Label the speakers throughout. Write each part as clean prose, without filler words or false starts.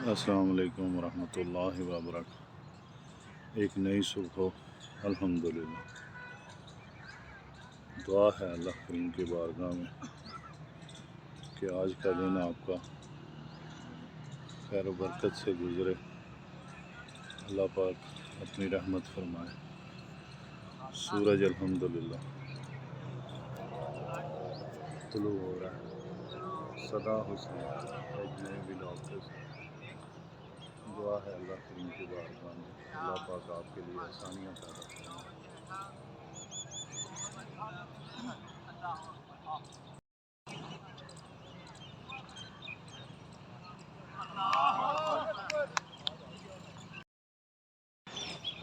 Speaker 1: अस्सलाम वालेकुम रहमतुल्लाहि व बरकातहू। एक नई सुबह हो, अल्हम्दुलिल्लाह। दुआ है अल्लाह करीम की बारगाह में कि आज का दिन आपका खैर बरकत से गुज़रे। अल्लाह पाक अपनी रहमत फरमाए। सूरज अल्हम्दुलिल्लाह तुलू हो रहा है। सदा हुस्न एक नए व्लॉग के साथ। दुआ है अल्लाह करीम की बारगाह में अल्लाह पाक आपके लिए आसानियाँ पैदा फरमाए।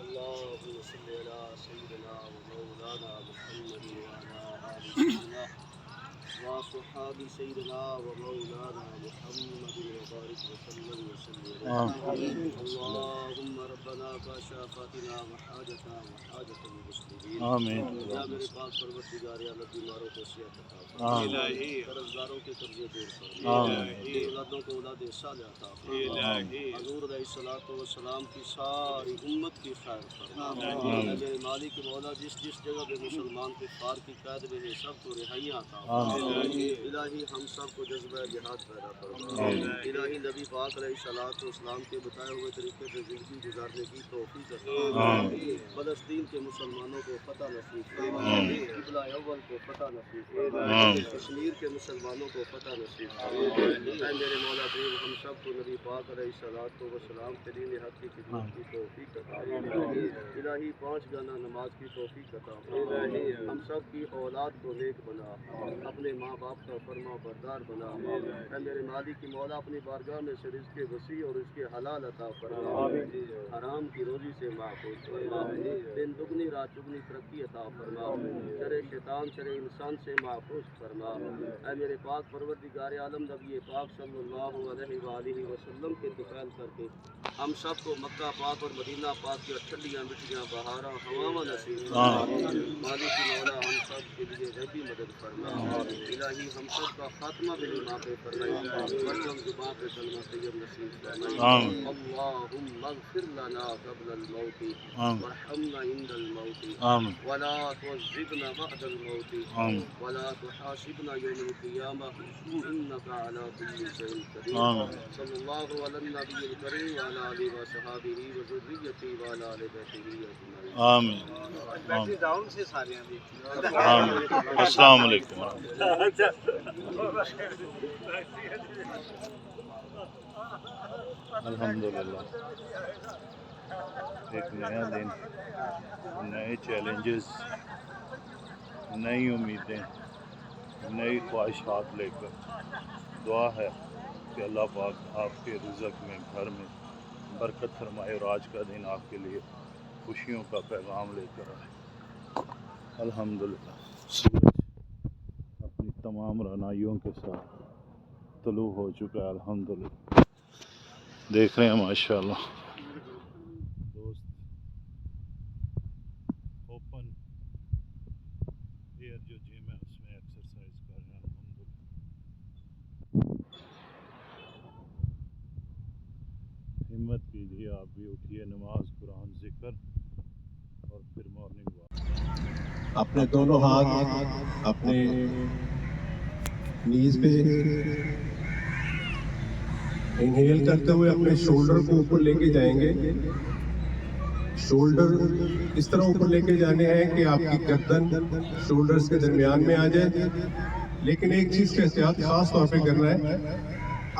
Speaker 2: اللهم صل على سيدنا ومولانا محمد وعلى آل سيدنا وصحاب سيدنا ومولانا محمد وبارك وسلم اللهم ربنا كاشافاتنا وحاجتنا وحاجة المسلمين
Speaker 1: آمین۔
Speaker 2: یا میرے پاک پروردگار اللہ بیماروں کو صحت عطا فرما، الہی قرضداروں کے قرضے دور فرما، الہی اولادوں کو اولاد صالحہ عطا فرما، حضور علیہ الصلوۃ والسلام کی ساری امت کی خیر فرما۔ میرے مالک مولا جس جگہ پہ مسلمان کفار کی قید میں ہے سب کو رہائیاں عطا فرما۔ الہی ہم سب کو جذبہ جہاد پیدا فرما۔ الہی نبی پاک علیہ الصلوۃ والسلام کے بتائے ہوئے طریقے سے زندگی گزارنے کی توفیق عطا فرما۔ فلسطین کے مسلمانوں کو فتح نصیب فرما، قبلہ اول کو فتح نصیب فرما، کشمیر کے مسلمانوں کو فتح نصیب فرما۔ اے میرے مولا کریم ہم سب کو نبی پاک علیہ الصلوۃ والسلام کے دین حق کی خدمت کی توفیق عطا فرما۔ الہی 5 گانا نماز کی توفیق عطا فرما۔ ہم سب کی اولاد کو نیک بنا، اپنے ماں باپ کا فرما بردار بنا۔ اے میرے مالک کی مولا اپنی بارگاہ میں سے رزق وسیع اور رزق حلال عطا فرما، حرام کی روزی سے محفوظ فرما، دن دگنی رات چگنی ترقی عطا فرما، شر شیطان شر انسان سے محفوظ فرما۔ اے میرے پاک پروردگار عالم نبی پاک صلی اللہ علیہ وآلہ وسلم کے طفیل کر کے ہم سب کو مکہ پاک اور مدینہ پاک کی ٹھنڈیاں مٹیاں بہاراں ہواواں نصیب فرما۔ مالک کی مولا ہم سب کے لیے غیبی مدد فرما۔ الہی ہم سب کا خاتمہ بھی ماں پہ فرمائی، مریم زباں پہ کلمہ طیب نصیب فرمائی۔ اللہم اغفر لنا قبل الموت وارحمنا عند الموت ولا تعذبنا بعد الموت ولا تحاسبنا يوم القيامة إنك على كل شيء قدير۔ صلی اللہ علی النبی الکریم وعلی آلہ وصحبہ وذریتہ وعلی آل بیتہ اجمعین۔
Speaker 1: آمین۔
Speaker 2: ڈاؤن سے سارے
Speaker 1: آمین۔ السلام علیکم۔ الحمدللہ ایک نیا دن، نئے چیلنجز، نئی امیدیں، نئی خواہشات لے کر دعا ہے کہ اللہ پاک آپ کے رزق میں گھر میں برکت فرمائے اور آج کا دن آپ کے لیے خوشیوں کا پیغام لے کر آئے۔ الحمدللہ سورج اپنی تمام رعنائیوں کے ساتھ طلوع ہو چکا ہے۔ الحمدللہ دیکھ رہے ہیں ماشاءاللہ دوست اوپن ایئر جو جم ہے اس میں ایکسرسائز کر رہے ہیں۔ الحمدللہ ہمت کیجیے، آپ بھی اٹھیے، نماز قرآن ذکر اور پھر مارننگ واک۔
Speaker 3: اپنے دونوں ہاتھ اپنے نیز پہ انہیل کرتے ہوئے اپنے شولڈر کو اوپر لے کے جائیں گے۔ شولڈر اس طرح اوپر لے کے جانے ہیں کہ آپ کی گردن شولڈرز کے درمیان میں آ جائے، لیکن ایک چیز کا احتیاط خاص طور پہ کرنا ہے،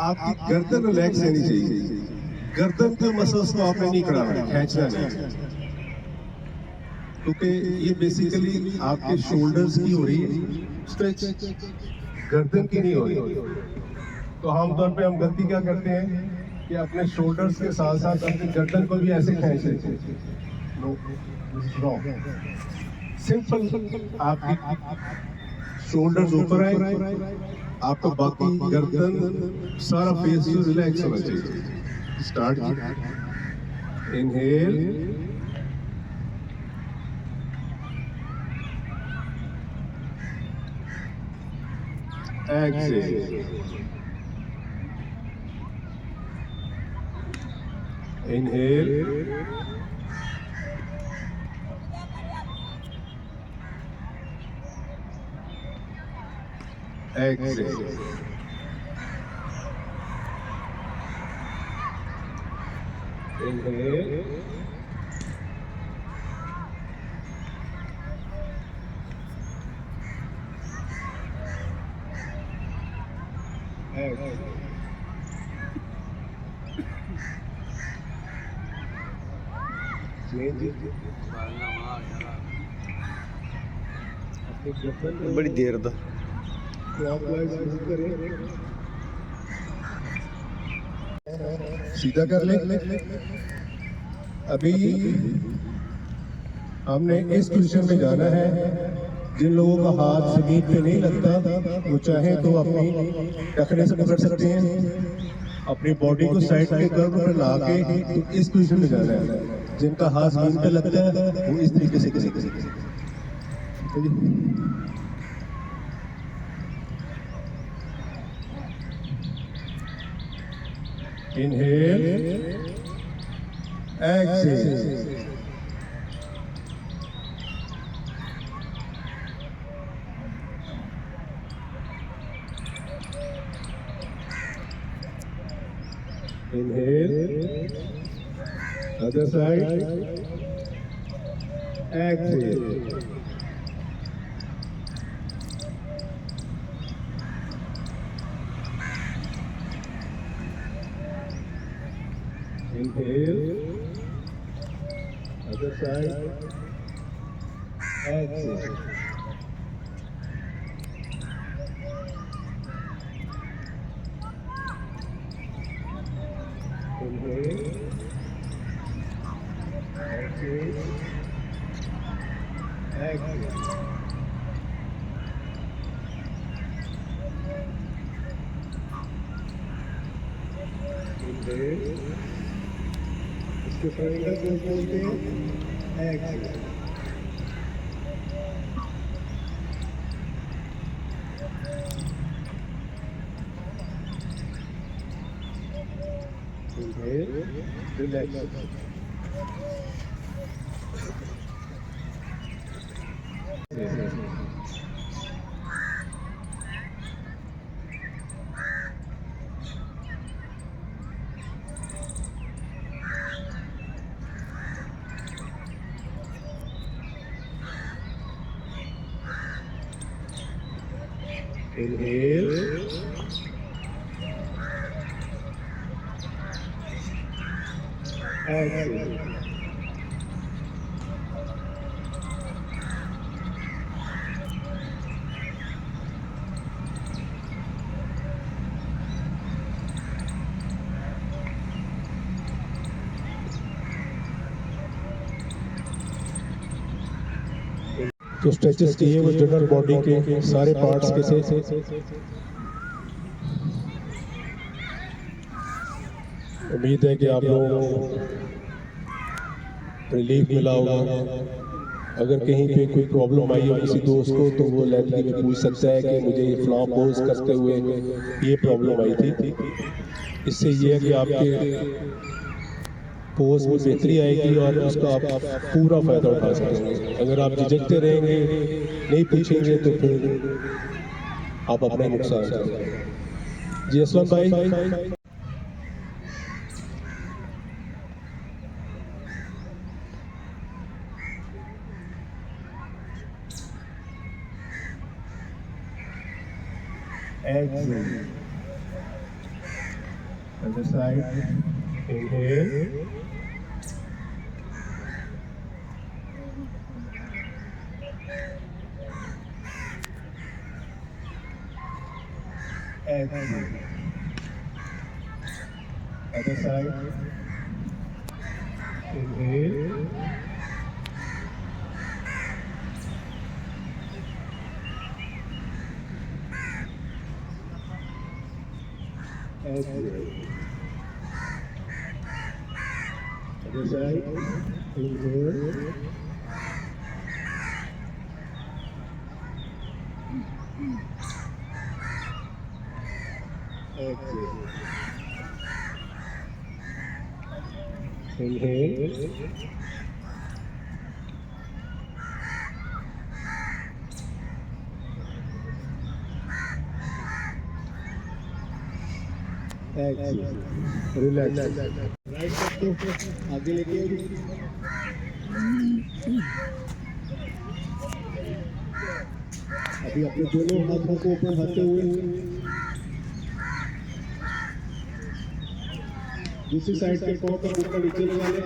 Speaker 3: آپ کی گردن ریلیکس رہنی چاہیے۔ گردن کے مسلس کو آپ نے نہیں کھڑانا، کھینچنا نہیں، کیونکہ یہ بیسیکلی آپ کے شولڈرز کی ہو رہی ہے اسٹریچ، گردن کی نہیں ہو رہی۔ تو عام طور پہ ہم غلطی کیا کرتے ہیں کہ اپنے شولڈرز کے ساتھ ساتھ اپنی گردن کو بھی ایسے کھینچ لیتے ہیں۔ سمپل، آپ کی شولڈرز اوپر آئیں، آپ کا باقی گردن سارا فیس جو ریلیکس ہونا چاہیے۔ Start, inhale, axial. Inhale. Exhale. Inhale. Exhale.
Speaker 4: बड़ी देर दा
Speaker 3: सीधा कर ले। अभी हमने इस पोजीशन में जाना है। जिन लोगों का हाथ जमीन पे नहीं लगता वो चाहे तो अपनी टखने से पकड़ सकते हैं, अपनी बॉडी को साइड के कर्व पर ला के तो इस पोजीशन में जाना है। जिनका हाथ जमीन पे लगता है वो इस तरीके से करेंगे। Inhale, exhale. Inhale, other side, exhale. Inhale, other side, exhale. Inhale, exhale, exhale. Inhale. इसके ट्रायंगल को बोलते हैं exhale. Inhale, relax. Inhale, exhale. तो स्ट्रेचेस किए वो जनरल बॉडी के सारे पार्ट्स के से उम्मीद है कि आप लोगों को रिलीफ मिला होगा। अगर कहीं पे कोई प्रॉब्लम आई हो किसी दोस्त को तो वो लाइटली में पूछ सकता है कि मुझे ये फ्लॉ पोज करते हुए ये प्रॉब्लम आई थी। इससे ये है कि आपके पोज में बेहतरी आएगी और उसका आप पूरा फायदा उठा सकेंगे। अगर आप झिझकते रहेंगे, नहीं पूछेंगे तो फिर आप अपना नुकसान करेंगे। जी असलम भाई। Exhale. Other side. Inhale. Exhale. Other side. Inhale. Exhale. Other side. Inhale. Exhale. Inhale. Exhale. Relax. Right side को आगे लेके आइए। अभी अपने दोनों हाथों को ऊपर उठाते हुए दूसरी साइड के पाँव पर ऊपर नीचे लगा लें,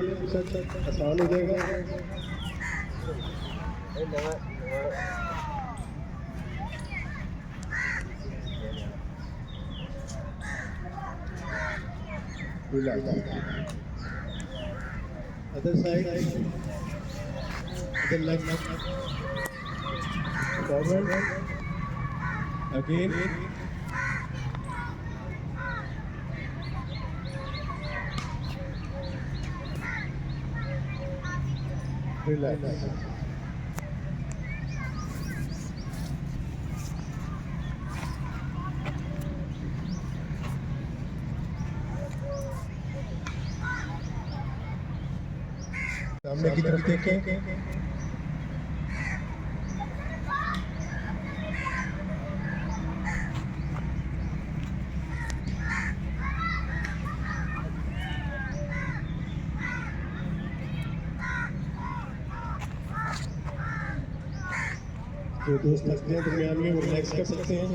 Speaker 3: आसान हो जाएगा। Other side, other leg, forward again, relax. सामने की तरफ देखें। जो दोस्त थकते हैं दरमियान में वो रिलैक्स कर सकते हैं।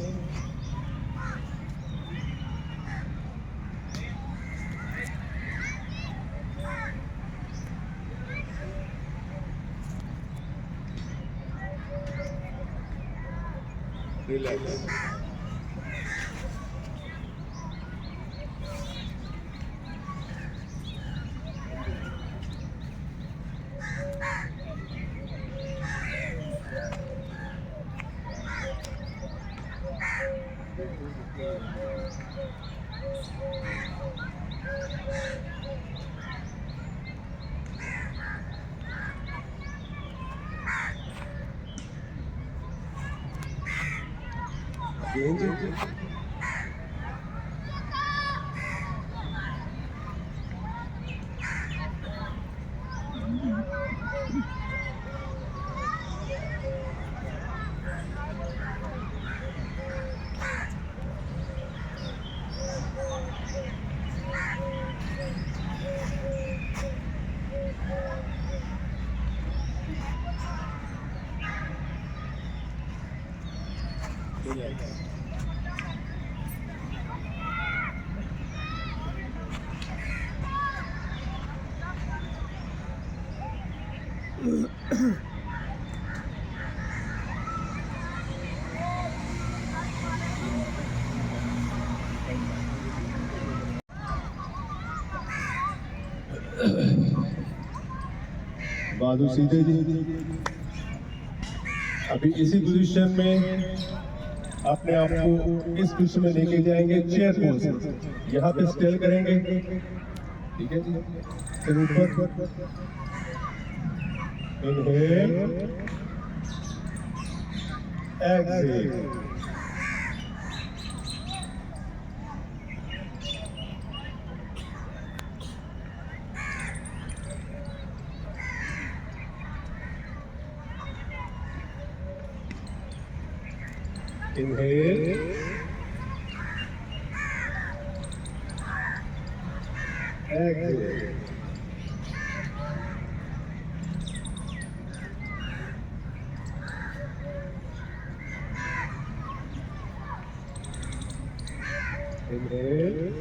Speaker 3: रिलैक्स। बाजू सीधे जी। अभी इसी पोजीशन में अपने आप को इस पोजीशन में लेके जाएंगे चेयर पोज। यहाँ पे स्टेल करेंगे, ठीक है जी। फिर ऊपर inhale, exhale. Inhale, exhale. Inhale,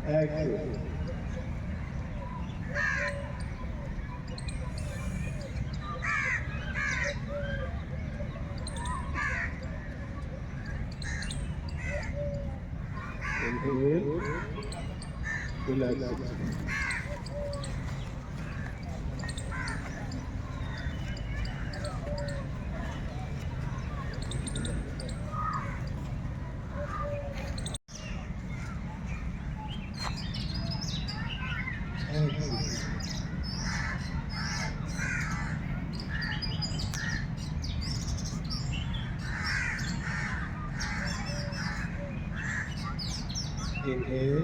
Speaker 3: exhale. Inhale, relax. Inhale.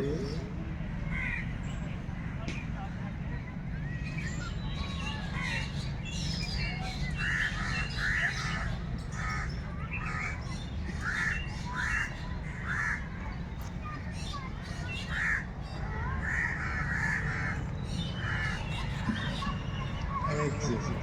Speaker 3: Exhale.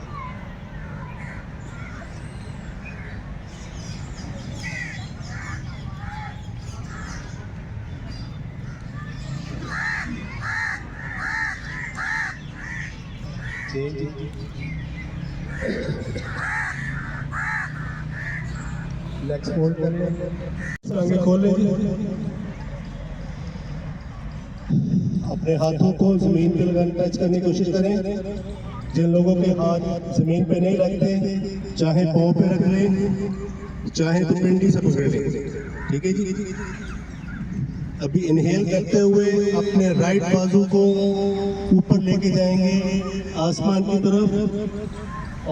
Speaker 3: Change. Next fold कर लें, आगे खोल लें। अपने हाथों को जमीन पे लगाना, टच करने की कोशिश करें। जिन लोगों के हाथ जमीन पे नहीं लगते, चाहे पाँव पे रख लें, चाहे तो पिंडी से पकड़ लें। ठीक है जी। अभी इनहेल करते हुए अपने राइट बाजू को ऊपर लेके जाएंगे आसमान की तरफ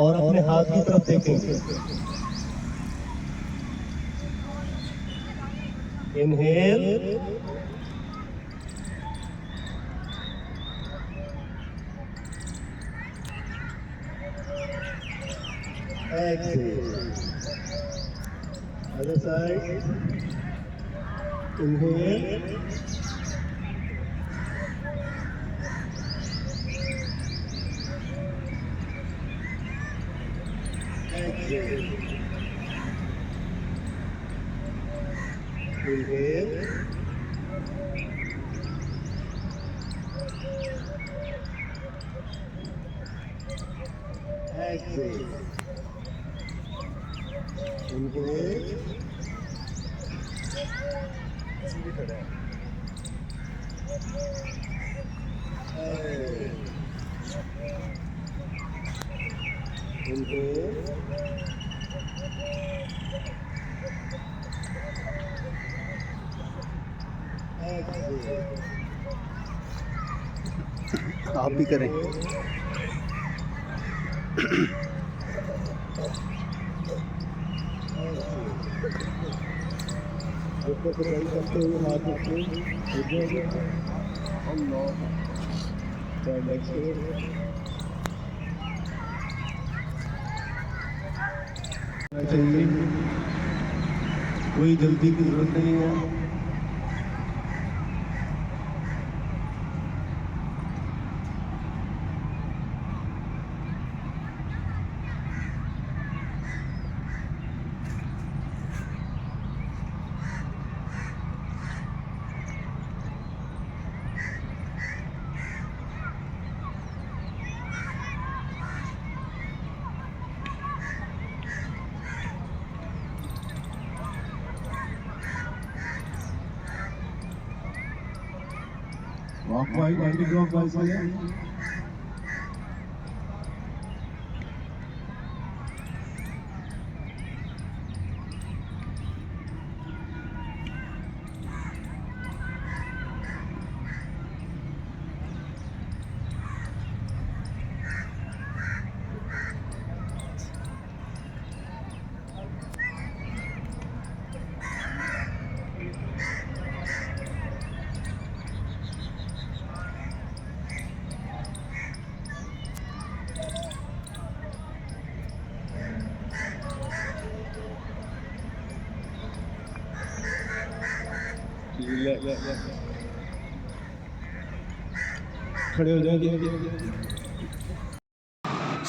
Speaker 3: और अपने हाथ की तरफ देखेंगे। Inhale, exhale. Other side. Inhale. Exhale. Inhale. Exhale. Inhale. Inhale. Exhale.
Speaker 4: आप भी करें।
Speaker 3: ऊपर से बंद करते हुए हाथ रखें। चाहिए, कोई जल्दी की जरूरत नहीं है। Walk wide, anti-clockwise again. खड़े हो जाएंगे।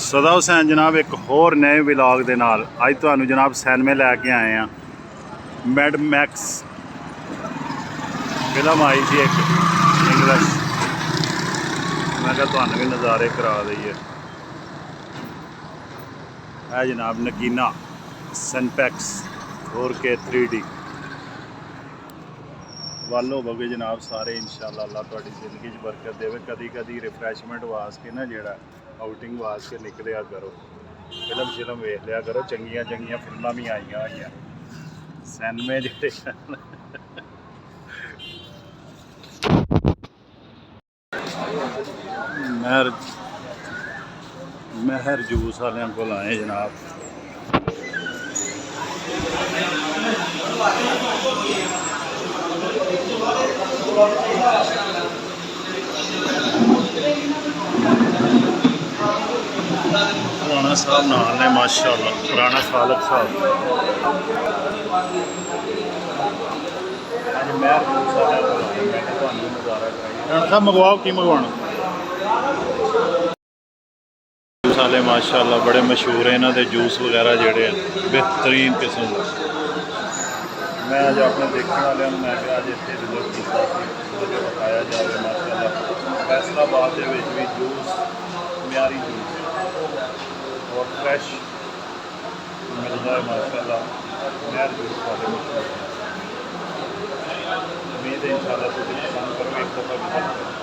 Speaker 1: सदा हुसैन जनाब एक होर नए व्लॉग दे नाल अज तुहानू जनाब सैनमे लैके आए हैं। मैड मैक्स फिल्म आई थी एक इंग्लिश, मैं क्या तुहानू भी नज़ारे करा दईए। है जनाब नगीना सनपैक्स 4K 3D ਵੱਲ ਹੋਵੋਗੇ जनाब सारे इंशाअल्लाह। अल्लाह तुहाडी जिंदगी 'ਚ बरकत देवे। कदी कदी रिफ्रैशमेंट वास्ते ना जेड़ा आउटिंग वास्ते निकलिया करो, फिल्म शिलम वेख लिया करो। चंगियां चंगियां फिल्मां भी आईयां होईयां सैनमे जेह्ड़े महर जूस वालियां कोल आए जनाब। رانا صاحب نال نے ماشاء اللہ رانا خالق صاحب رانا صاحب منگواؤ کی منگوانا جوس والے ماشاء اللہ بڑے مشہور ہیں یہاں کے جوس وغیرہ جڑے ہیں بہترین قسم میں اج اپنے دیکھنے والوں میں کہ اج اتنے وزٹ کیا مجھے بتایا جائے ماشاء اللہ فیصل آباد کے بھی جوس معیاری جوس اور فریش ملتا ہے ماشاء اللہ معیار جوس والے مشہور امید ہے ان شاء اللہ تھی پسند کرو ایک دفعہ وزٹ کرو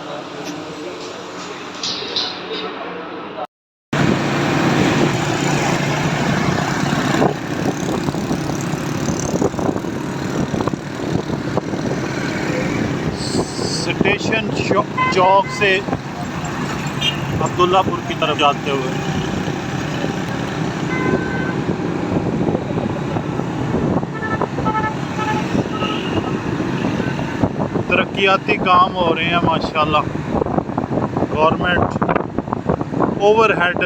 Speaker 1: اسٹیشن چوک سے عبداللہ پور کی طرف جاتے ہوئے ترقیاتی کام ہو رہے ہیں ماشاءاللہ government overhead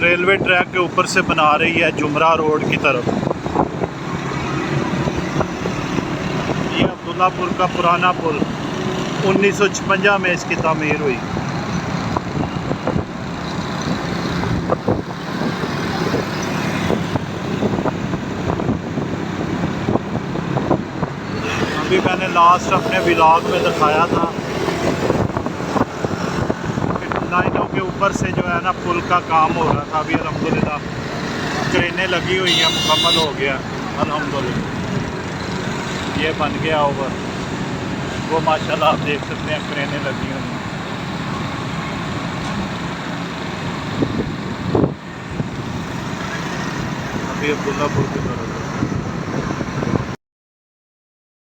Speaker 1: railway track کے اوپر سے بنا رہی ہے جمرہ روڈ کی طرف یہ عبداللہ پور کا پرانا پل 1956 میں اس کی تعمیر ہوئی ابھی میں نے لاسٹ اپنے ولاگ میں دکھایا تھا کہ لائنوں کے اوپر سے جو ہے نا پل کا کام ہو رہا تھا ابھی الحمدللہ کرینیں لگی ہوئی ہیں مکمل ہو گیا الحمدللہ یہ بن گیا اوور وہ ماشاءاللہ آپ دیکھ سکتے ہیں کرینیں لگی ہوئی ہیں ابھی عبداللہ پور کی طرف